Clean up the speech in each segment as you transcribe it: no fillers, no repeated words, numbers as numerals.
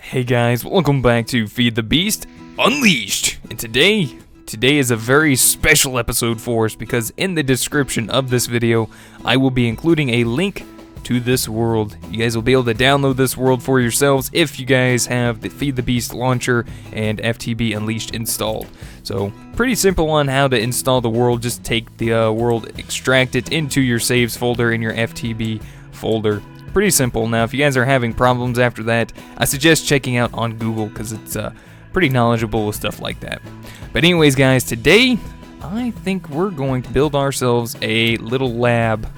Hey guys, welcome back to Feed the Beast Unleashed. And today is a very special episode for us because in the description of this video, I will be including a link to this world. You guys will be able to download this world for yourselves if you guys have the Feed the Beast launcher and FTB Unleashed installed. So, pretty simple on how to install the world. Just take the world, extract it into your saves folder in your FTB folder. Pretty simple. Now, if you guys are having problems after that, I suggest checking out on Google because it's pretty knowledgeable with stuff like that. But anyways, guys, today I think we're going to build ourselves a little lab.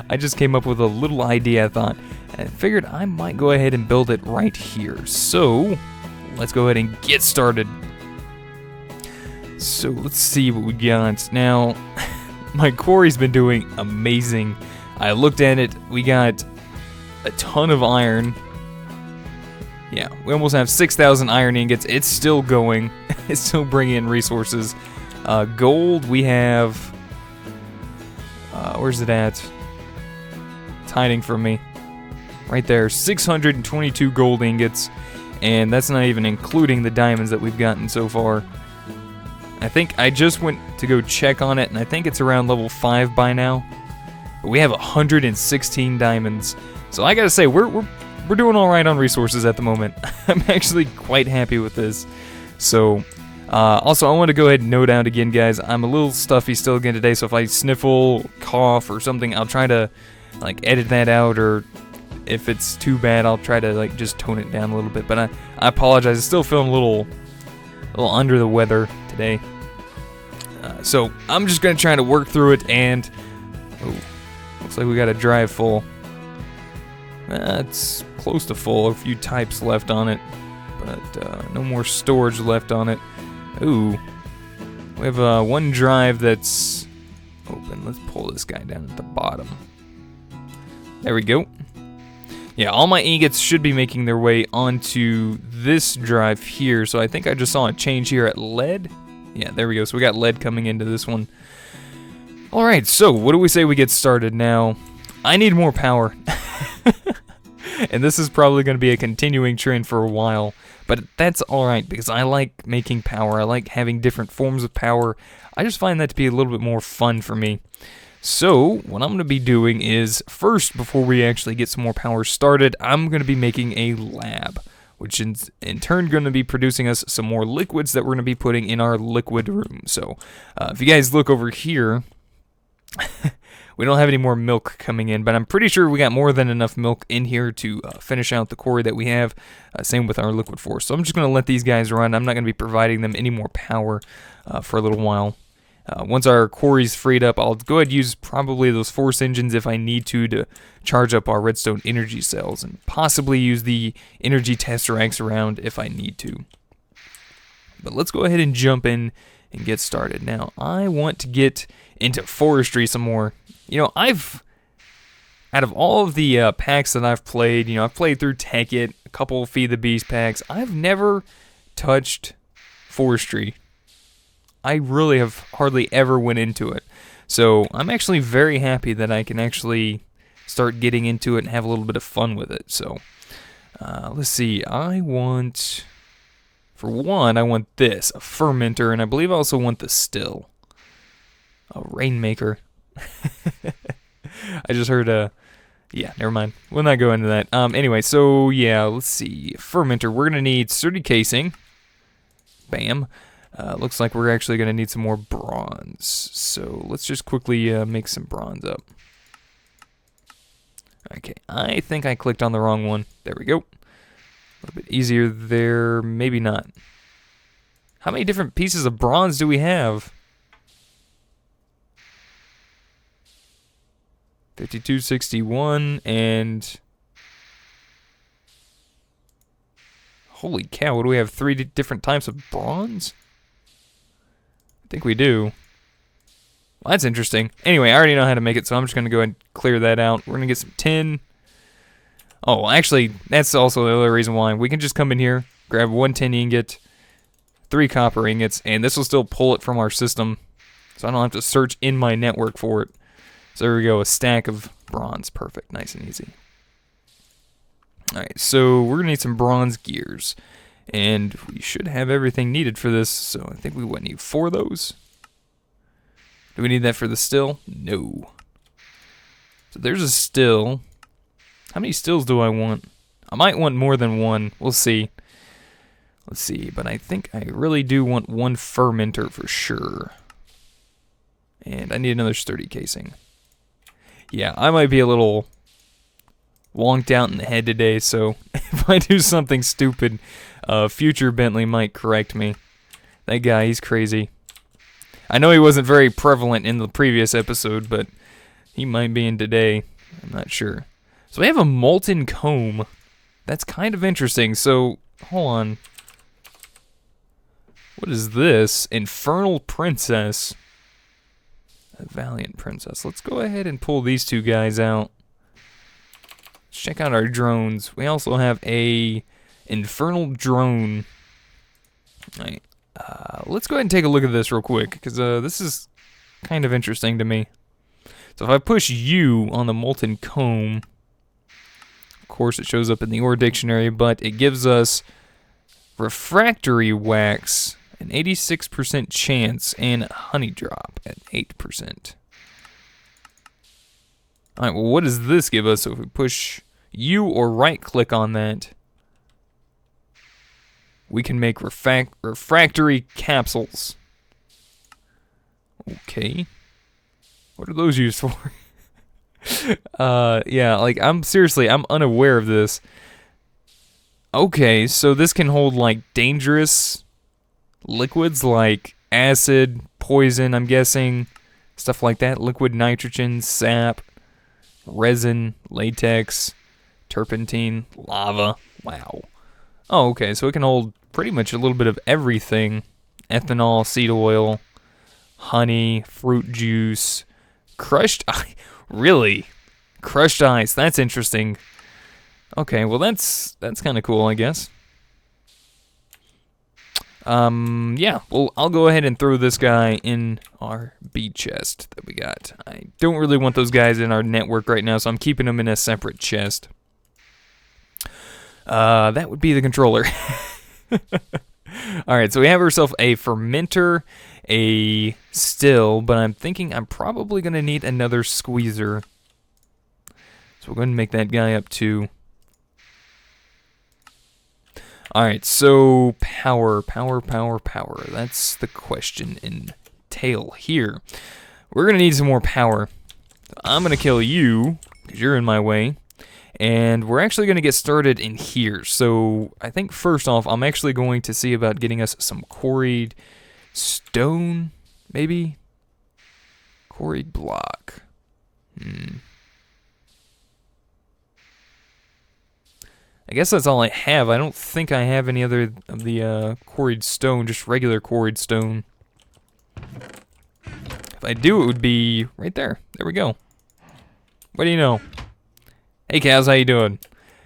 I just came up with a little idea, I thought, and figured I might go ahead and build it right here. So, let's go ahead and get started. So, let's see what we got. Now, my quarry's been doing amazing. I looked at it, we got a ton of iron. Yeah, we almost have 6,000 iron ingots. It's still going. It's still bringing in resources. Gold, we have... where's it at? It's hiding from me. Right there, 622 gold ingots. And that's not even including the diamonds that we've gotten so far. I think I just went to go check on it, and I think it's around level 5 by now. But we have 116 diamonds. So I gotta say, we're doing alright on resources at the moment. I'm actually quite happy with this. So, also I want to go ahead and note out again, guys, I'm a little stuffy still again today, so if I sniffle, cough, or something, I'll try to, like, edit that out, or if it's too bad, I'll try to, like, just tone it down a little bit. But I apologize, I'm still feeling a little under the weather today. So, I'm just gonna try to work through it, and... Oh, looks like we got a drive full. It's close to full. A few types left on it, but no more storage left on it. Ooh, we have one drive that's open. Let's pull this guy down at the bottom. There we go. Yeah, all my ingots should be making their way onto this drive here. So I think I just saw a change here at lead. Yeah, there we go. So we got lead coming into this one. Alright, so what do we say we get started now? I need more power. And this is probably going to be a continuing trend for a while. But that's alright, because I like making power. I like having different forms of power. I just find that to be a little bit more fun for me. So, what I'm going to be doing is, first, before we actually get some more power started, I'm going to be making a lab. Which is in turn going to be producing us some more liquids that we're going to be putting in our liquid room. So, if you guys look over here... We don't have any more milk coming in, but I'm pretty sure we got more than enough milk in here to finish out the quarry that we have. Same with our liquid force. So I'm just going to let these guys run. I'm not going to be providing them any more power for a little while. Once our quarry's freed up, I'll go ahead and use probably those force engines if I need to charge up our redstone energy cells, and possibly use the energy tesseracts around if I need to. But let's go ahead and jump in and get started. Now, I want to get into forestry some more. You know, out of all of the packs that I've played, you know, I've played through Tech-It, a couple Feed the Beast packs. I've never touched forestry. I really have hardly ever went into it. So I'm actually very happy that I can actually start getting into it and have a little bit of fun with it. So let's see. For one, I want this, a fermenter, and I believe I also want the still. A rainmaker. I just heard yeah, never mind. We'll not go into that. Anyway, so yeah, let's see. Fermenter, we're gonna need sturdy casing. Bam. Looks like we're actually gonna need some more bronze. So let's just quickly make some bronze up. Okay, I think I clicked on the wrong one. There we go. A little bit easier there, maybe not. How many different pieces of bronze do we have? 5261 and... Holy cow, what do we have? 3 different types of bronze? I think we do. Well, that's interesting. Anyway, I already know how to make it, so I'm just going to go ahead and clear that out. We're going to get some tin. Oh, actually, that's also the other reason why. We can just come in here, grab 1 tin ingot, 3 copper ingots, and this will still pull it from our system, so I don't have to search in my network for it. So there we go, a stack of bronze. Perfect, nice and easy. Alright, so we're going to need some bronze gears. And we should have everything needed for this, so I think we would need 4 of those. Do we need that for the still? No. So there's a still. How many stills do I want? I might want more than 1. We'll see. Let's see, but I think I really do want 1 fermenter for sure. And I need another sturdy casing. Yeah, I might be a little wonked out in the head today, so if I do something stupid, future Bentley might correct me. That guy, he's crazy. I know he wasn't very prevalent in the previous episode, but he might be in today. I'm not sure. So we have a molten comb. That's kind of interesting. So, hold on. What is this? Infernal Princess. A Valiant Princess. Let's go ahead and pull these 2 guys out. Let's check out our drones. We also have a Infernal Drone. Alright. Let's go ahead and take a look at this real quick, because this is kind of interesting to me. So if I push U on the Molten Comb, of course it shows up in the ore dictionary, but it gives us refractory wax, an 86% chance, and honey drop at 8%. Alright, well what does this give us? So if we push U or right click on that, we can make refractory capsules. Okay. What are those used for? Yeah, like, I'm unaware of this. Okay, so this can hold, like, dangerous liquids like acid, poison, I'm guessing. Stuff like that. Liquid nitrogen, sap, resin, latex, turpentine, lava. Wow. Oh, okay, so it can hold pretty much a little bit of everything. Ethanol, seed oil, honey, fruit juice, crushed ice. Really? Crushed ice. That's interesting. Okay, well that's kind of cool, I guess. Yeah, well, I'll go ahead and throw this guy in our bead chest that we got. I don't really want those guys in our network right now, so I'm keeping them in a separate chest. That would be the controller. Alright, so we have ourselves a fermenter, a still, but I'm thinking I'm probably going to need another squeezer. So we're going to make that guy up too. Alright, so power. That's the question in tail here. We're going to need some more power. I'm going to kill you, because you're in my way. And we're actually going to get started in here. So I think first off, I'm actually going to see about getting us some quarried stone, maybe? Quarried block. I guess that's all I have. I don't think I have any other of the quarried stone, just regular quarried stone. If I do, it would be right there. There we go. What do you know? Hey Kaz, how you doing?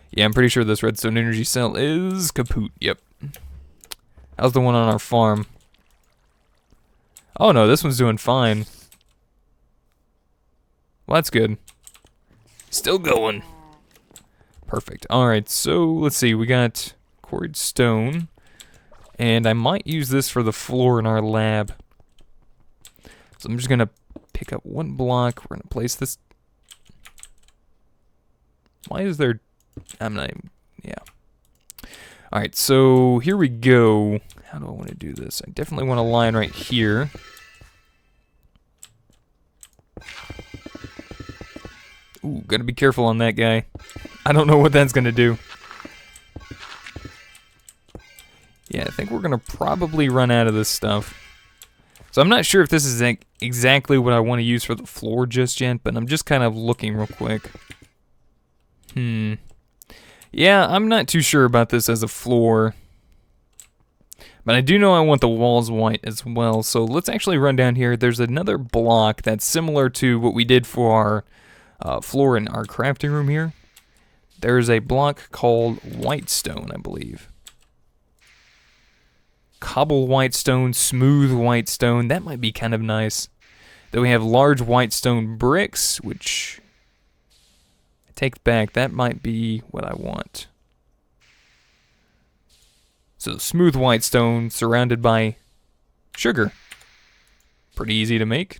Yeah, I'm pretty sure this redstone energy cell is kaput. Yep. How's the one on our farm? Oh no, this one's doing fine. Well, that's good. Still going. Perfect. Alright, so let's see. We got quarried stone. And I might use this for the floor in our lab. So I'm just going to pick up 1 block. We're going to place this. Why is there... I'm not even... Yeah. Alright, so here we go. How do I want to do this? I definitely want a line right here. Ooh, gotta be careful on that guy. I don't know what that's gonna do. Yeah, I think we're gonna probably run out of this stuff. So I'm not sure if this is exactly what I want to use for the floor just yet, but I'm just kind of looking real quick. Yeah, I'm not too sure about this as a floor. But I do know I want the walls white as well, so let's actually run down here. There's another block that's similar to what we did for our floor in our crafting room here. There's a block called whitestone, I believe. Cobble whitestone, smooth whitestone, that might be kind of nice. Then we have large whitestone bricks, which... take back, that might be what I want. So smooth white stone surrounded by sugar. Pretty easy to make.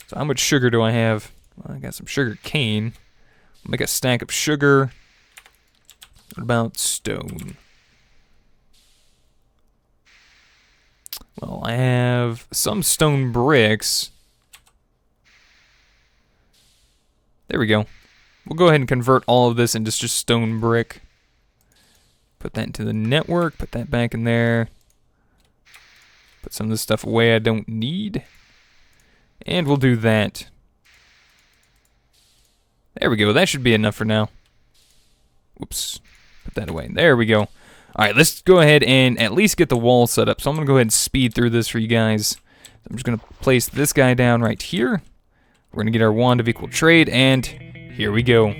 So how much sugar do I have? Well, I got some sugar cane. I'll make a stack of sugar. What about stone? Well, I have some stone bricks. There we go. We'll go ahead and convert all of this into just stone brick. Put that into the network. Put that back in there. Put some of this stuff away I don't need. And we'll do that. There we go. That should be enough for now. Whoops. Put that away. There we go. Alright, let's go ahead and at least get the wall set up. So I'm going to go ahead and speed through this for you guys. I'm just going to place this guy down right here. We're going to get our wand of equal trade, and here we go.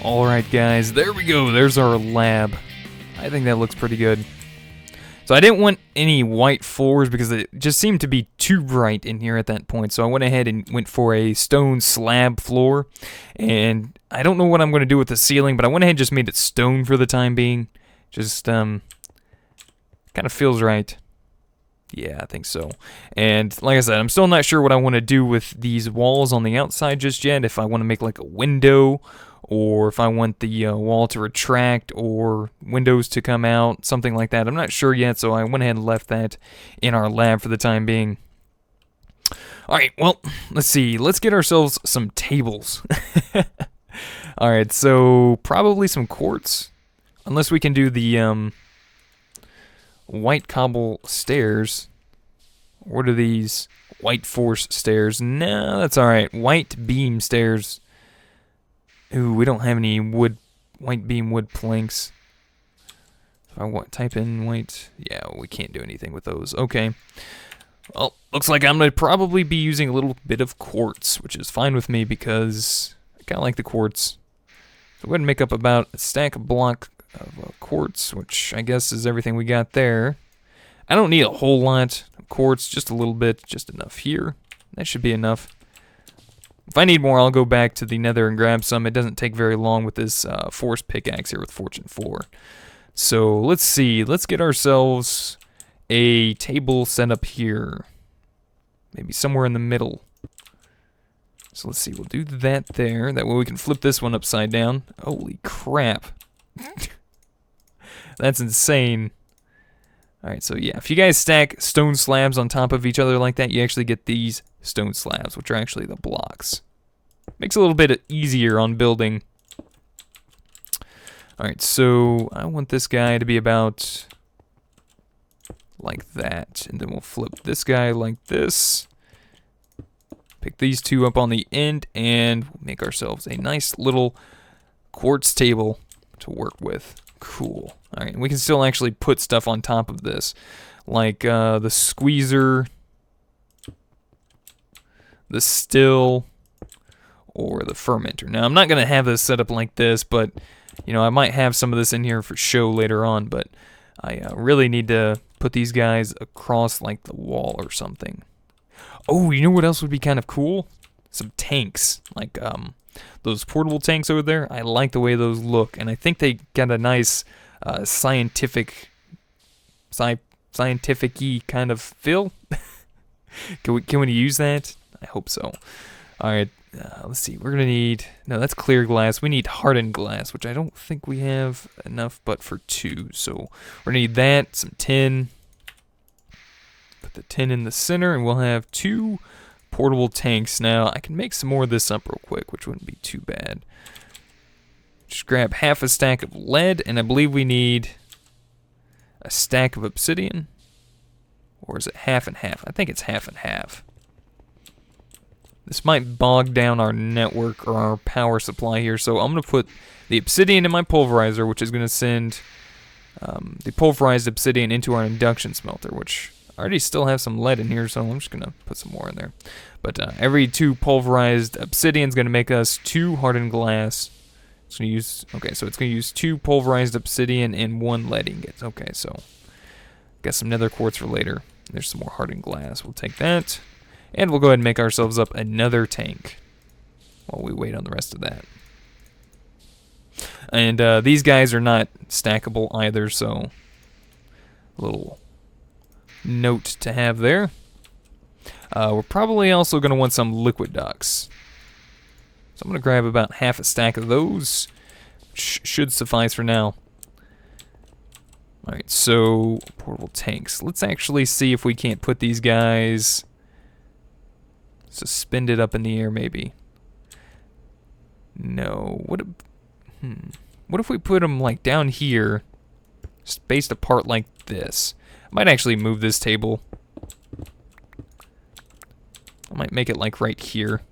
Alright guys, there we go, there's our lab. I think that looks pretty good. So I didn't want any white floors because it just seemed to be too bright in here at that point. So I went ahead and went for a stone slab floor. And I don't know what I'm going to do with the ceiling, but I went ahead and just made it stone for the time being. Just, kind of feels right. Yeah, I think so. And like I said, I'm still not sure what I want to do with these walls on the outside just yet. If I want to make like a window, or if I want the wall to retract, or windows to come out, something like that. I'm not sure yet, so I went ahead and left that in our lab for the time being. Alright, well, let's see. Let's get ourselves some tables. Alright, so probably some quartz. Unless we can do the white cobble stairs. What are these? White force stairs. No, that's alright. White beam stairs. Ooh, we don't have any wood, white beam wood planks. If I type in white, yeah, we can't do anything with those. Okay. Well, looks like I'm going to probably be using a little bit of quartz, which is fine with me because I kind of like the quartz. So go ahead and make up about a stack of block of quartz, which I guess is everything we got there. I don't need a whole lot of quartz, just a little bit, just enough here. That should be enough. If I need more, I'll go back to the nether and grab some. It doesn't take very long with this force pickaxe here with Fortune 4. So let's see. Let's get ourselves a table set up here. Maybe somewhere in the middle. So let's see. We'll do that there. That way we can flip this one upside down. Holy crap. That's insane. Alright, so yeah. If you guys stack stone slabs on top of each other like that, you actually get these stone slabs, which are actually the blocks. Makes it a little bit easier on building. Alright, so I want this guy to be about like that. And then we'll flip this guy like this. Pick these two up on the end, and we'll make ourselves a nice little quartz table to work with. Cool. Alright, we can still actually put stuff on top of this. Like the squeezer, the still, or the fermenter. Now, I'm not going to have this set up like this, but, you know, I might have some of this in here for show later on, but I really need to put these guys across, like, the wall or something. Oh, you know what else would be kind of cool? Some tanks, like, those portable tanks over there. I like the way those look, and I think they got a nice scientific scientific-y kind of feel. Can we use that? I hope so. All right, let's see. We're gonna need, no, that's clear glass. We need hardened glass, which I don't think we have enough, but for 2. So we're gonna need that, some tin. Put the tin in the center, and we'll have 2 portable tanks. Now I can make some more of this up real quick, which wouldn't be too bad. Just grab half a stack of lead, and I believe we need a stack of obsidian. Or is it half and half? I think it's half and half. This might bog down our network or our power supply here, so I'm going to put the obsidian in my pulverizer, which is going to send the pulverized obsidian into our induction smelter, which I already still have some lead in here, so I'm just going to put some more in there. But every 2 pulverized obsidian is going to make us 2 hardened glass. It's going to use, okay, so it's going to use 2 pulverized obsidian and 1 lead ingot. Okay, so got some nether quartz for later. There's some more hardened glass. We'll take that. And we'll go ahead and make ourselves up another tank while we wait on the rest of that. And these guys are not stackable either, so a little note to have there. We're probably also going to want some liquid ducts. So I'm going to grab about half a stack of those. Should suffice for now. Alright, so portable tanks. Let's actually see if we can't put these guys suspended up in the air, maybe. No. What if we put them like down here, spaced apart like this? I might actually move this table. I might make it like right here.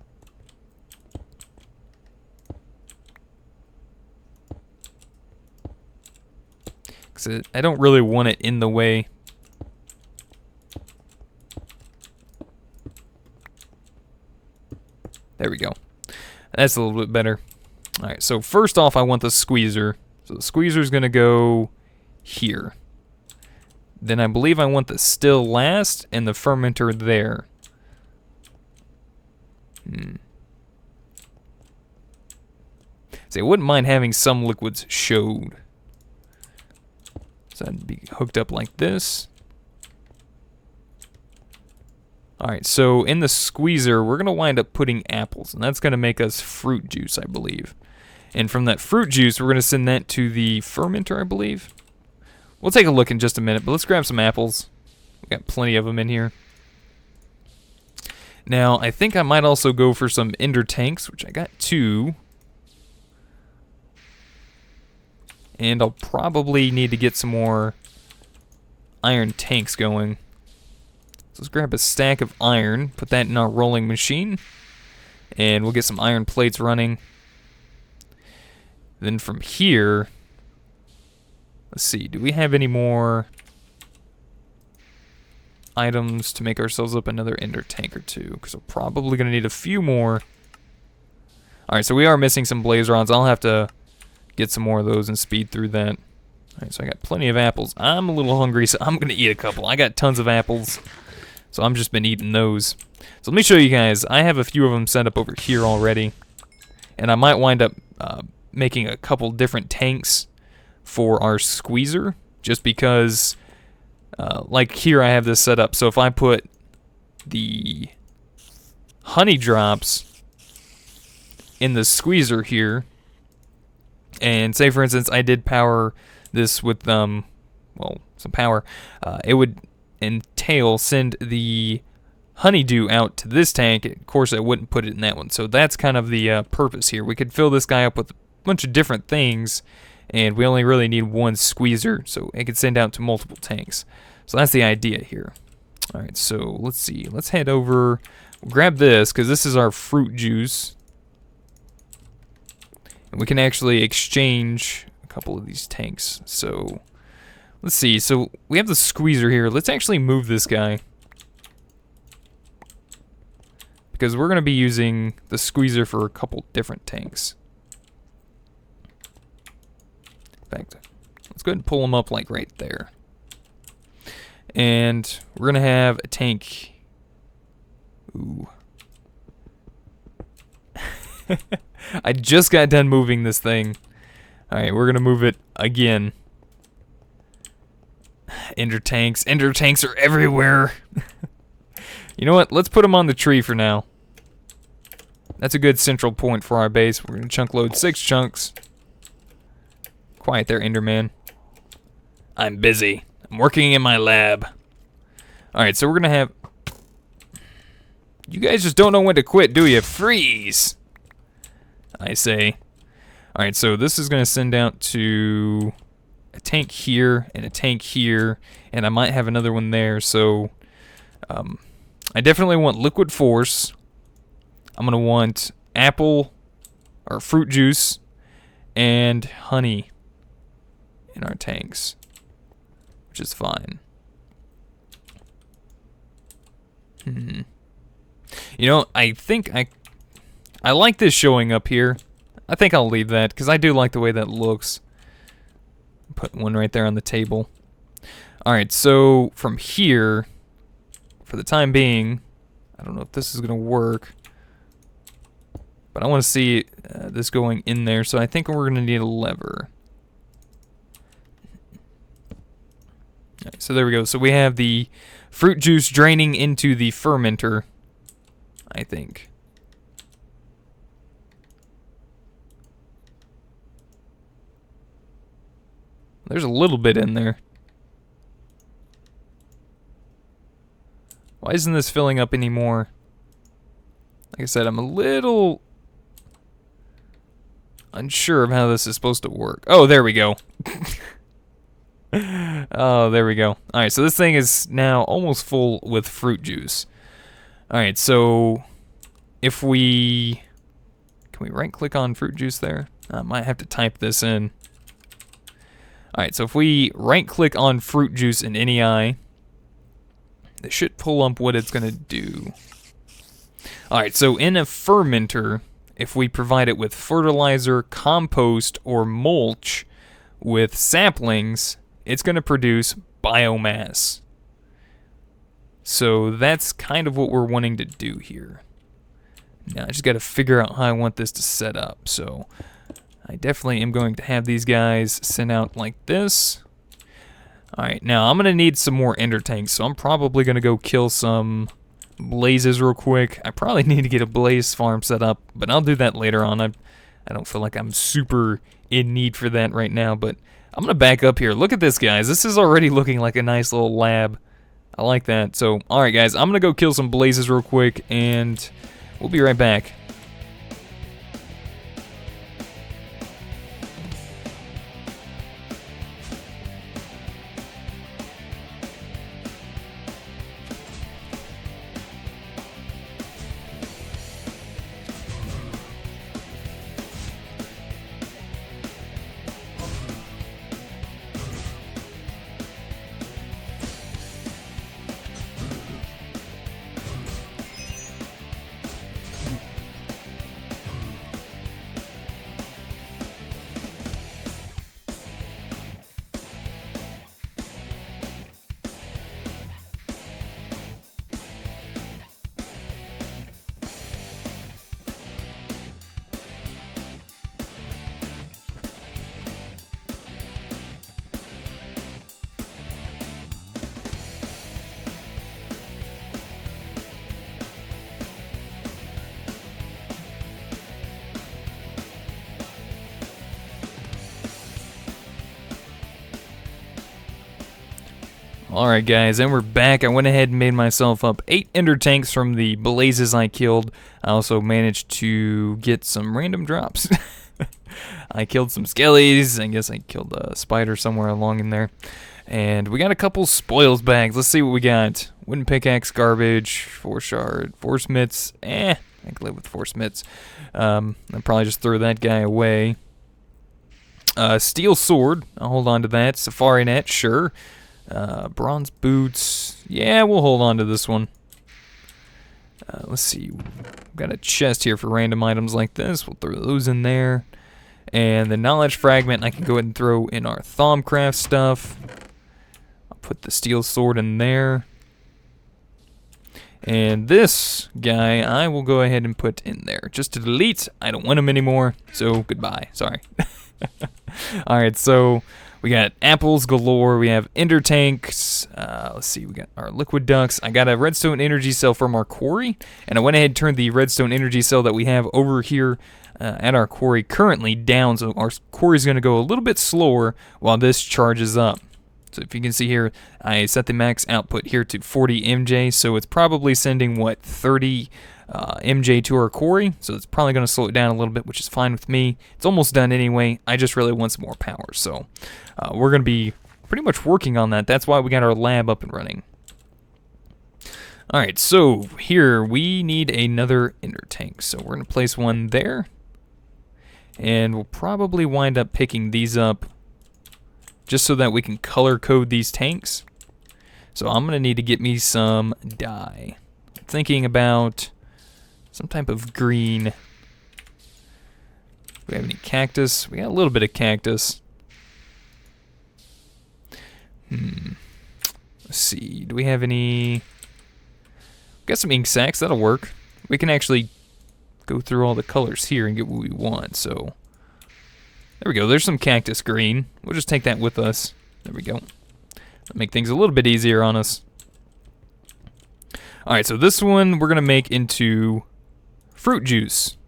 Because I don't really want it in the way. There we go. That's a little bit better. Alright, so first off, I want the squeezer. So the squeezer is going to go here. Then I believe I want the still last and the fermenter there. See, I wouldn't mind having some liquids showed. So that'd be hooked up like this. Alright, so in the squeezer, we're going to wind up putting apples, and that's going to make us fruit juice, I believe. And from that fruit juice, we're going to send that to the fermenter, I believe. We'll take a look in just a minute, but let's grab some apples. We've got plenty of them in here. Now, I think I might also go for some ender tanks, which I got 2. And I'll probably need to get some more iron tanks going. So let's grab a stack of iron, put that in our rolling machine, and we'll get some iron plates running. Then from here, let's see, do we have any more items to make ourselves up another ender tank or 2? Because we're probably going to need a few more. Alright, so we are missing some blaze rods. I'll have to get some more of those and speed through that. Alright, so I got plenty of apples. I'm a little hungry, so I'm going to eat a couple. I got tons of apples, so I've just been eating those. So let me show you guys. I have a few of them set up over here already, and I might wind up making a couple different tanks for our squeezer, just because, like here I have this set up. So if I put the honey drops in the squeezer here, and say, for instance, I did power this with, well, some power, it would entail send the honeydew out to this tank. Of course, I wouldn't put it in that one. So that's kind of the purpose here. We could fill this guy up with a bunch of different things, and we only really need one squeezer, so it could send out to multiple tanks. So that's the idea here. All right, so let's see. Let's head over. We'll grab this, because this is our fruit juice. And we can actually exchange a couple of these tanks. So, let's see. So, we have the squeezer here. Let's actually move this guy, because we're going to be using the squeezer for a couple different tanks. In fact, let's go ahead and pull them up like right there. And we're going to have a tank. Ooh. I just got done moving this thing. Alright, we're going to move it again. Ender tanks. Ender tanks are everywhere. You know what? Let's put them on the tree for now. That's a good central point for our base. We're going to chunk load 6 chunks. Quiet there, Enderman. I'm busy. I'm working in my lab. Alright, so we're going to have... You guys just don't know when to quit, do you? Freeze! I say. Alright, so this is going to send out to a tank here and a tank here, and I might have another one there, so I definitely want liquid force. I'm going to want apple or fruit juice and honey in our tanks, which is fine. You know, I think I like this showing up here. I think I'll leave that, because I do like the way that looks. Put one right there on the table. Alright, so from here, for the time being, I don't know if this is going to work, but I want to see this going in there, so I think we're going to need a lever. Alright, so there we go. So we have the fruit juice draining into the fermenter, I think. There's a little bit in there. Why isn't this filling up anymore? Like I said, I'm a little unsure of how this is supposed to work. Oh, there we go. Oh, there we go. Alright, so this thing is now almost full with fruit juice. Alright, so if we... Can we right-click on fruit juice there? I might have to type this in. Alright, so if we right-click on fruit juice in NEI, this should pull up what it's going to do. Alright, so in a fermenter, if we provide it with fertilizer, compost, or mulch with saplings, it's going to produce biomass. So that's kind of what we're wanting to do here. Now I just got to figure out how I want this to set up. So I definitely am going to have these guys sent out like this. Alright, now I'm going to need some more ender tanks, so I'm probably going to go kill some blazes real quick. I probably need to get a blaze farm set up, but I'll do that later on. I don't feel like I'm super in need for that right now, but I'm going to back up here. Look at this, guys. This is already looking like a nice little lab. I like that. So, alright guys, I'm going to go kill some blazes real quick, and we'll be right back. Alright guys, and we're back. I went ahead and made myself up 8 ender tanks from the blazes I killed. I also managed to get some random drops. I killed some skellies. I guess I killed a spider somewhere along in there. And we got a couple spoils bags. Let's see what we got. Wooden pickaxe, garbage, 4 shard, 4 smiths. I can live with 4 smiths. I'll probably just throw that guy away. Steel sword, I'll hold on to that. Safari net, sure. Bronze boots, yeah, we'll hold on to this one. Let's see, we've got a chest here for random items like this. We'll throw those in there. And the knowledge fragment I can go ahead and throw in our Thaumcraft stuff. I'll put the steel sword in there. And this guy I will go ahead and put in there. Just to delete, I don't want him anymore, so goodbye, sorry. Alright, so We got apples galore. We have ender tanks. Let's see. We got our liquid ducts. I got a redstone energy cell from our quarry, and I went ahead and turned the redstone energy cell that we have over here at our quarry currently down, so our quarry is going to go a little bit slower while this charges up. So if you can see here, I set the max output here to 40 MJ, so it's probably sending, what, 30 MJ to our quarry, so it's probably going to slow it down a little bit, which is fine with me. It's almost done anyway. I just really want some more power, so we're going to be pretty much working on that. That's why we got our lab up and running. Alright, so here we need another ender tank, so we're going to place one there, and we'll probably wind up picking these up just so that we can color code these tanks. So I'm going to need to get me some dye. I'm thinking about some type of green. Do we have any cactus? We got a little bit of cactus. Let's see. Do we have any? We got some ink sacs. That'll work. We can actually go through all the colors here and get what we want. So there we go. There's some cactus green. We'll just take that with us. There we go. That'll make things a little bit easier on us. Alright, so this one we're going to make into fruit juice.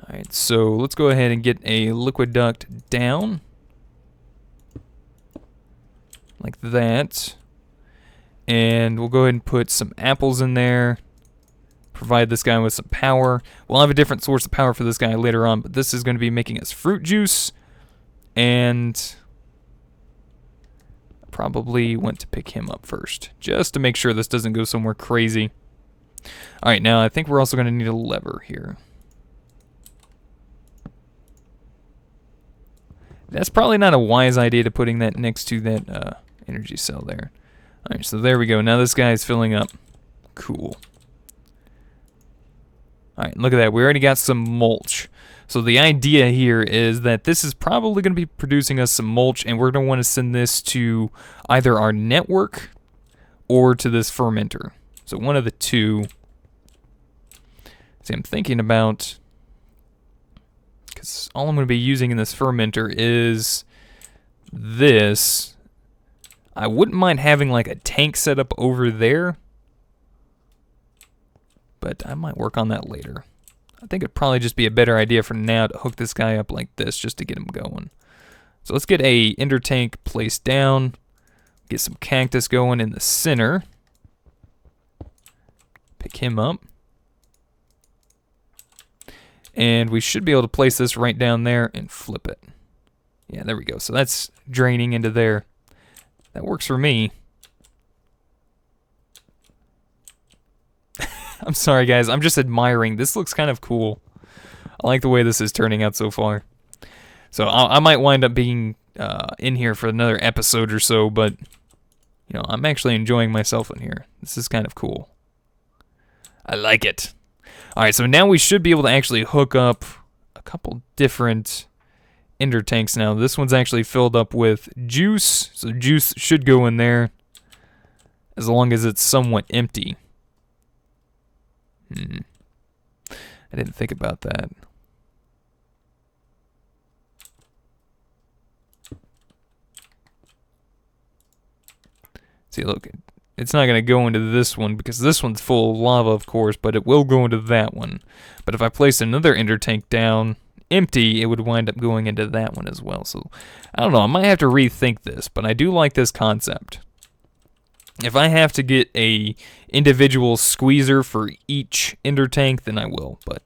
Alright, so let's go ahead and get a liquid duct down. Like that. And we'll go ahead and put some apples in there. Provide this guy with some power. We'll have a different source of power for this guy later on, but this is going to be making us fruit juice. And probably want to pick him up first, just to make sure this doesn't go somewhere crazy. Alright, now I think we're also going to need a lever here. That's probably not a wise idea to putting that next to that energy cell there. Alright, so there we go. Now this guy is filling up. Cool. Alright, look at that. We already got some mulch. So the idea here is that this is probably going to be producing us some mulch, and we're going to want to send this to either our network or to this fermenter. So one of the two. See, I'm thinking about, because all I'm going to be using in this fermenter is this. I wouldn't mind having like a tank set up over there, but I might work on that later. I think it'd probably just be a better idea for now to hook this guy up like this just to get him going. So let's get a ender tank placed down, get some cactus going in the center, pick him up, and we should be able to place this right down there and flip it. Yeah, there we go. So that's draining into there. That works for me. I'm sorry, guys. I'm just admiring. This looks kind of cool. I like the way this is turning out so far. So I might wind up being in here for another episode or so, but you know, I'm actually enjoying myself in here. This is kind of cool. I like it. All right, so now we should be able to actually hook up a couple different ender tanks now. This one's actually filled up with juice, so juice should go in there as long as it's somewhat empty. I didn't think about that. See, look, it's not going to go into this one because this one's full of lava, of course, but it will go into that one. But if I place another ender tank down empty, it would wind up going into that one as well. So, I don't know, I might have to rethink this, but I do like this concept. If I have to get a individual squeezer for each ender tank, then I will. But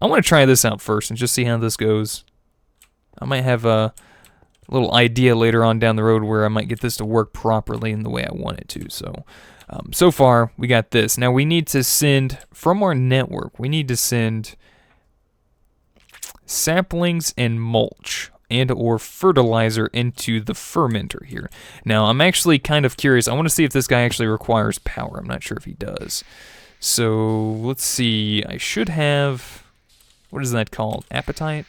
I want to try this out first and just see how this goes. I might have a little idea later on down the road where I might get this to work properly in the way I want it to. So, so far, we got this. Now, we need to send, from our network, we need to send saplings and mulch and or fertilizer into the fermenter here. Now, I'm actually kind of curious. I want to see if this guy actually requires power. I'm not sure if he does. So, let's see. I should have, what is that called? Appetite?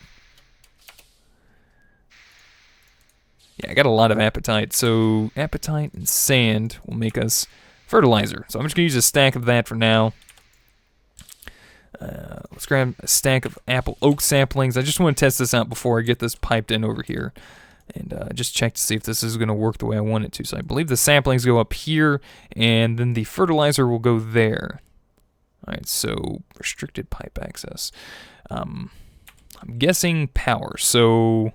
Yeah, I got a lot of appetite. So, appetite and sand will make us fertilizer. So, I'm just going to use a stack of that for now. Let's grab a stack of apple oak saplings. I just want to test this out before I get this piped in over here. And just check to see if this is going to work the way I want it to. So I believe the saplings go up here, and then the fertilizer will go there. Alright, so restricted pipe access. I'm guessing power, so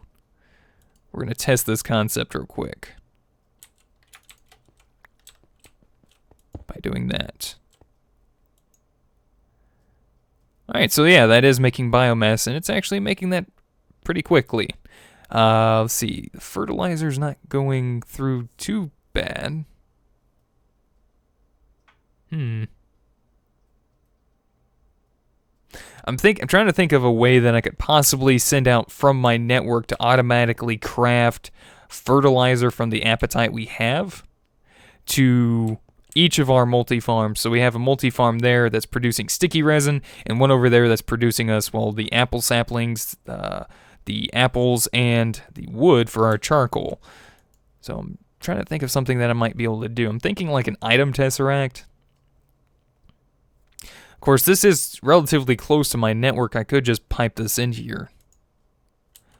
we're going to test this concept real quick by doing that. Alright, so yeah, that is making biomass, and it's actually making that pretty quickly. Let's see, the fertilizer's not going through too bad. I'm trying to think of a way that I could possibly send out from my network to automatically craft fertilizer from the apatite we have to each of our multi-farms. So we have a multi-farm there that's producing sticky resin, and one over there that's producing us, well, the apple saplings, the apples, and the wood for our charcoal. So I'm trying to think of something that I might be able to do. I'm thinking like an item tesseract. Of course, this is relatively close to my network. I could just pipe this in here.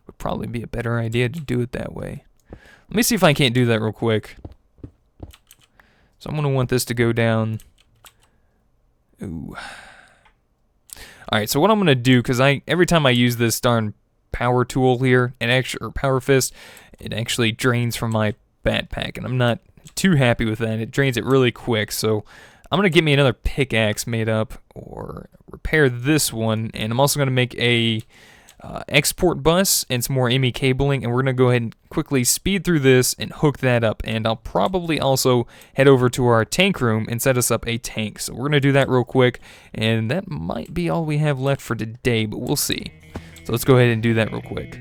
Would probably be a better idea to do it that way. Let me see if I can't do that real quick. So I'm going to want this to go down. Ooh. Alright, so what I'm going to do, because every time I use this darn power tool here, or power fist, it actually drains from my backpack, and I'm not too happy with that. It drains it really quick, so I'm going to get me another pickaxe made up, or repair this one, and I'm also going to make a export bus and some more ME cabling, and we're going to go ahead and quickly speed through this and hook that up, and I'll probably also head over to our tank room and set us up a tank. So we're going to do that real quick, and that might be all we have left for today, but we'll see. So let's go ahead and do that real quick.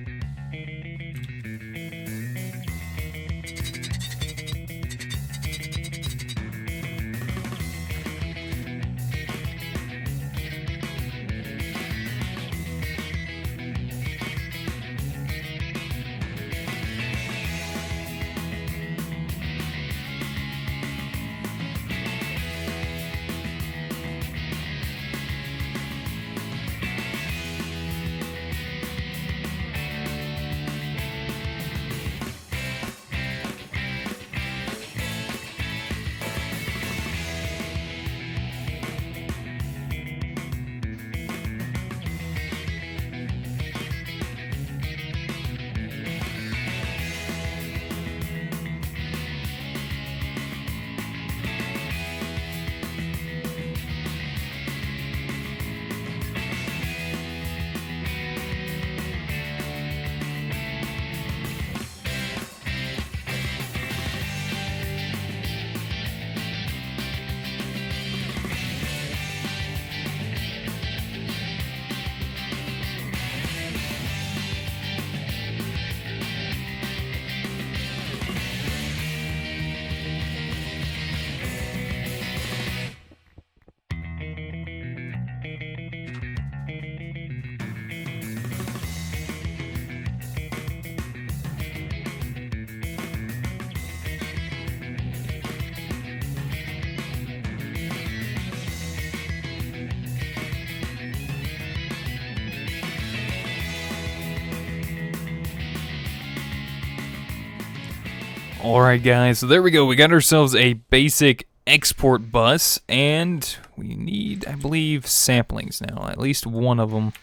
Alright guys, so there we go. We got ourselves a basic export bus, and we need, I believe, saplings now. At least one of them.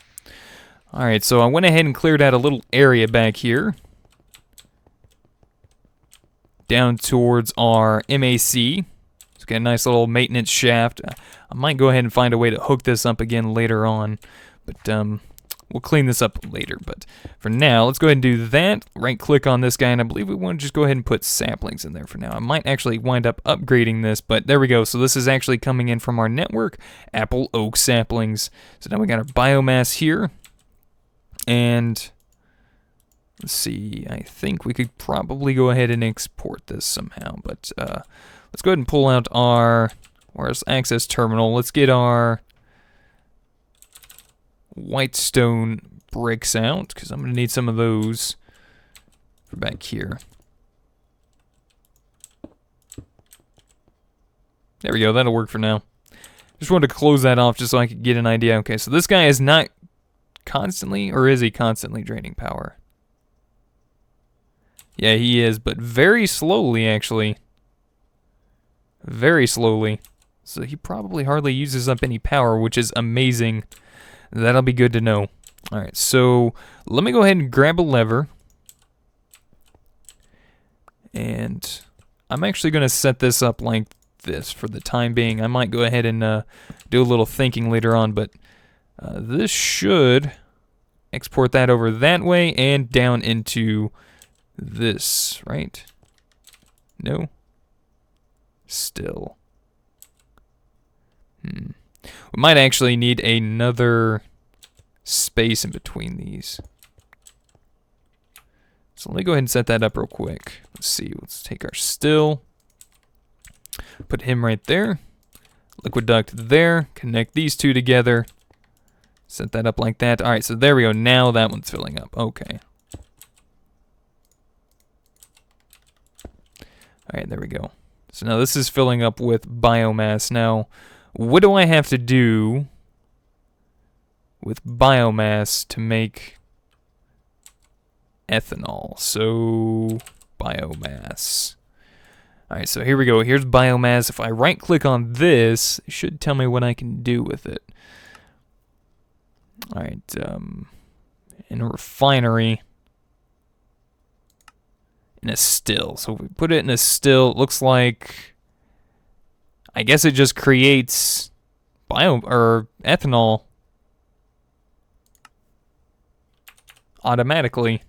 Alright, so I went ahead and cleared out a little area back here. Down towards our MAC. It's got a nice little maintenance shaft. I might go ahead and find a way to hook this up again later on. But, we'll clean this up later, but for now, let's go ahead and do that. Right-click on this guy, and I believe we want to just go ahead and put saplings in there for now. I might actually wind up upgrading this, but there we go. So this is actually coming in from our network, apple oak saplings. So now we got our biomass here, and let's see. I think we could probably go ahead and export this somehow, but let's go ahead and pull out our access terminal. Let's get our white stone bricks out, because I'm going to need some of those for back here. There we go, that'll work for now. Just wanted to close that off just so I could get an idea. Okay, so this guy is not constantly, or is he constantly draining power? Yeah, he is, but very slowly, actually. Very slowly. So he probably hardly uses up any power, which is amazing. That'll be good to know. Alright, so let me go ahead and grab a lever. And I'm actually going to set this up like this for the time being. I might go ahead and do a little thinking later on, but this should export that over that way and down into this, right? No? Still. We might actually need another space in between these. So let me go ahead and set that up real quick. Let's see, let's take our still. Put him right there. Liquid duct there. Connect these two together. Set that up like that. Alright, so there we go. Now that one's filling up. Okay. Alright, there we go. So now this is filling up with biomass. Now, what do I have to do with biomass to make ethanol? So, biomass. Alright, so here we go. Here's biomass. If I right click on this, it should tell me what I can do with it. Alright, in a refinery. In a still. So if we put it in a still, it looks like, I guess it just creates ethanol automatically.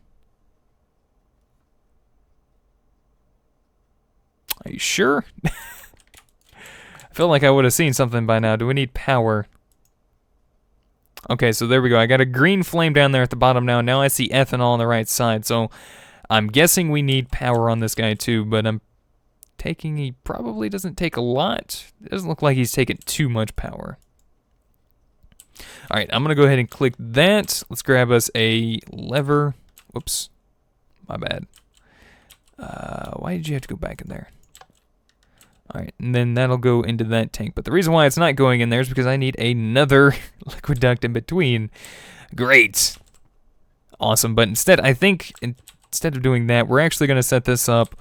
Are you sure? I feel like I would have seen something by now. Do we need power? Okay, so there we go. I got a green flame down there at the bottom now. Now I see ethanol on the right side. So I'm guessing we need power on this guy too, but he probably doesn't take a lot. It doesn't look like he's taking too much power. Alright, I'm going to go ahead and click that. Let's grab us a lever. Whoops. My bad. Why did you have to go back in there? Alright, and then that'll go into that tank. But the reason why it's not going in there is because I need another liquid duct in between. Great. Awesome, but instead, I think, instead of doing that, we're actually going to set this up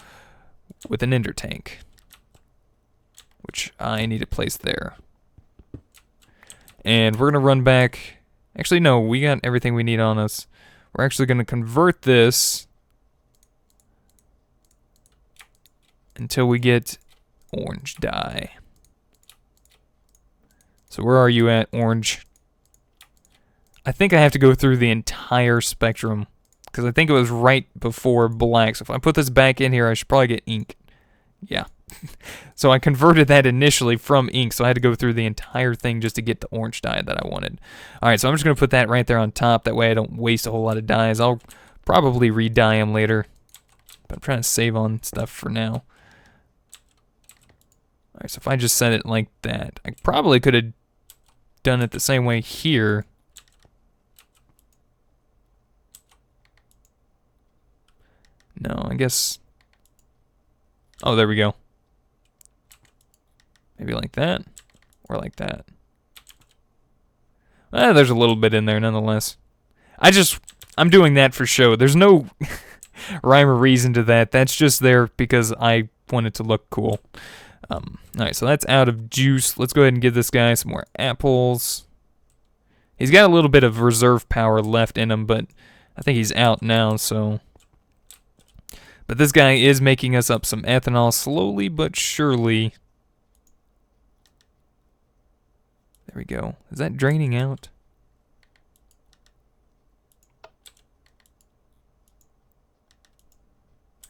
with an ender tank, which I need to place there. And we're going to run back. Actually, no, we got everything we need on us. We're actually going to convert this until we get orange dye. So where are you at, orange? I think I have to go through the entire spectrum, because I think it was right before black. So if I put this back in here, I should probably get ink. Yeah. So I converted that initially from ink, so I had to go through the entire thing just to get the orange dye that I wanted. Alright, so I'm just going to put that right there on top. That way I don't waste a whole lot of dyes. I'll probably re-dye them later. But I'm trying to save on stuff for now. Alright, so if I just set it like that, I probably could have done it the same way here. No, I guess... Oh, there we go. Maybe like that, or like that. There's a little bit in there nonetheless. I'm doing that for show. There's no rhyme or reason to that. That's just there because I want it to look cool. Alright, so that's out of juice. Let's go ahead and give this guy some more apples. He's got a little bit of reserve power left in him, but I think he's out now, so... But this guy is making us up some ethanol slowly but surely. There we go. Is that draining out?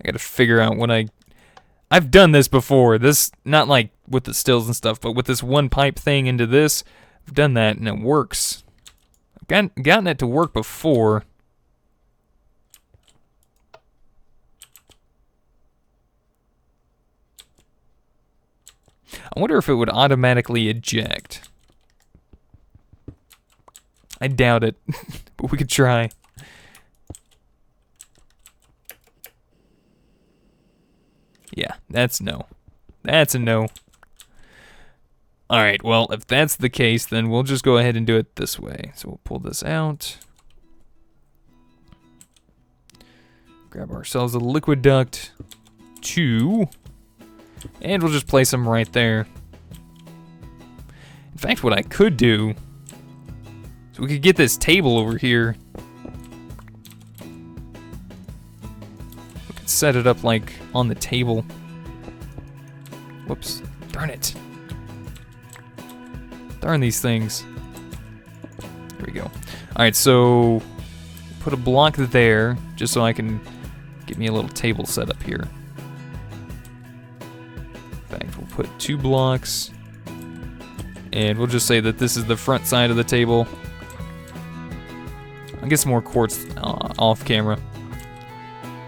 I gotta figure out what I've done this before. This, not like with the stills and stuff, but with this one pipe thing into this, I've done that and it works. I've gotten it to work before. I wonder if it would automatically eject. I doubt it, but we could try. Yeah, that's no. That's a no. Alright, well, if that's the case, then we'll just go ahead and do it this way. So we'll pull this out. Grab ourselves a liquid duct. 2. And we'll just place them right there. In fact, what I could do, so we could get this table over here. We could set it up like on the table. Whoops, darn it. Darn these things. There we go. Alright, so put a block there, just so I can get me a little table set up here. In fact, we'll put 2 blocks. And we'll just say that this is the front side of the table. I'll get some more quartz off camera.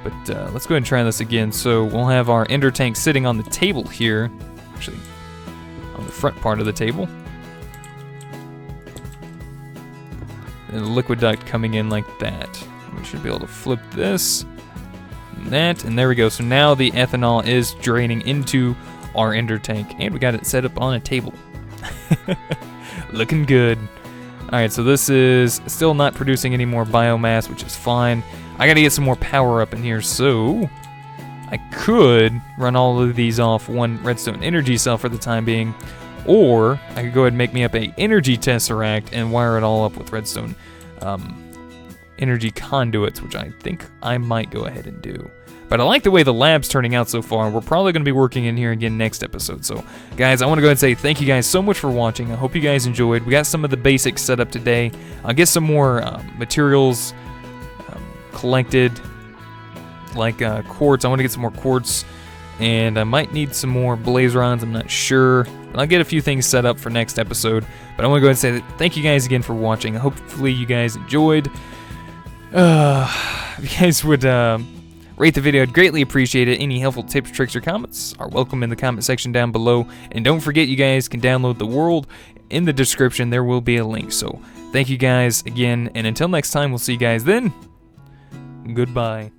But let's go ahead and try this again. So we'll have our ender tank sitting on the table here. Actually, on the front part of the table. And the liquid duct coming in like that. We should be able to flip this. And that, and there we go. So now the ethanol is draining into our ender tank. And we got it set up on a table. Looking good. Alright, so this is still not producing any more biomass, which is fine. I gotta get some more power up in here, so I could run all of these off one redstone energy cell for the time being, or I could go ahead and make me up a energy tesseract and wire it all up with redstone energy conduits, which I think I might go ahead and do. But I like the way the lab's turning out so far. We're probably going to be working in here again next episode. So, guys, I want to go ahead and say thank you guys so much for watching. I hope you guys enjoyed. We got some of the basics set up today. I'll get some more materials collected, like quartz. I want to get some more quartz, and I might need some more blaze rods. I'm not sure. But I'll get a few things set up for next episode. But I want to go ahead and say that thank you guys again for watching. Hopefully you guys enjoyed. If you guys would rate the video, I'd greatly appreciate it. Any helpful tips, tricks, or comments are welcome in the comment section down below. And don't forget, you guys can download the world. In the description, there will be a link. So thank you guys again, and until next time, we'll see you guys then. Goodbye.